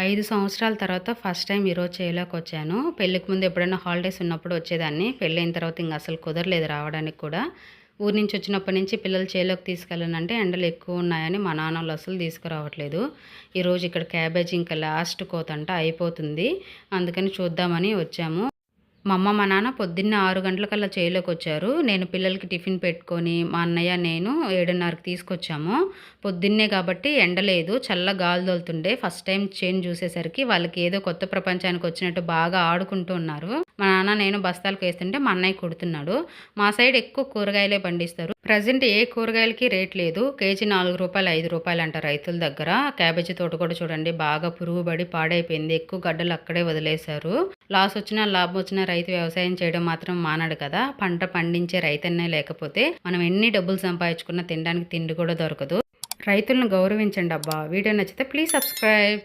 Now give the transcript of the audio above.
5 సంవత్సరాల తర్వాత first time ఈరోజు చేలోకొచ్చాను. పెళ్ళికి ముందు ఎప్పుడైనా హాలిడేస్ ఉన్నప్పుడు వచ్చేదాన్ని. పెళ్ళైన తర్వాత ఇంక అసలు కుదరలేదు రావడానికి కూడా. ఊరు నుంచి వచ్చినప్పటి నుంచి పిల్లలు చేలోకి తీసుకెళ్ళనంటే ఎండలు ఎక్కువ ఉన్నాయని మా నాన్నోళ్ళు అసలు తీసుకురావట్లేదు. ఈరోజు ఇక్కడ క్యాబేజీ ఇంకా లాస్ట్ కోతంట అయిపోతుంది. అందుకని చూద్దామని వచ్చాము. మా అమ్మ, మా నాన్న పొద్దున్నే 6 గంటలకల్లా చేలోకొచ్చారు. నేను పిల్లలకి టిఫిన్ పెట్టుకొని, మా అన్నయ్య, నేను 7:30కి తీసుకొచ్చాము. పొద్దున్నే కాబట్టి ఎండ లేదు. చల్ల గాలి తోలుతుండే. ఫస్ట్ టైం చేను చూసేసరికి వాళ్ళకి ఏదో కొత్త ప్రపంచానికి వచ్చినట్టు బాగా ఆడుకుంటూ ఉన్నారు. మా నాన్న, నేను బస్తాలకు వేస్తుంటే మా అన్నయ్య కొడుతున్నాడు. మా సైడ్ ఎక్కువ కూరగాయలే పండిస్తారు. ప్రజెంట్ ఏ కూరగాయలకి రేట్ లేదు. కేజీ రూ. 4, రూ. 5 అంట రైతుల దగ్గర. క్యాబేజీ తోట కూడా చూడండి బాగా పురుగు పడి పాడైపోయింది. ఎక్కువ గడ్డలు అక్కడే వదిలేశారు. లాస్ వచ్చినా లాభం వచ్చినా రైతు వ్యవసాయం చేయడం మాత్రం మానడు కదా. పంట పండించే రైతన్నే లేకపోతే మనం ఎన్ని డబ్బులు సంపాదించుకున్నా తినడానికి తిండి కూడా దొరకదు. రైతులను గౌరవించండి అబ్బా. వీడియో నచ్చితే ప్లీజ్ సబ్స్క్రైబ్.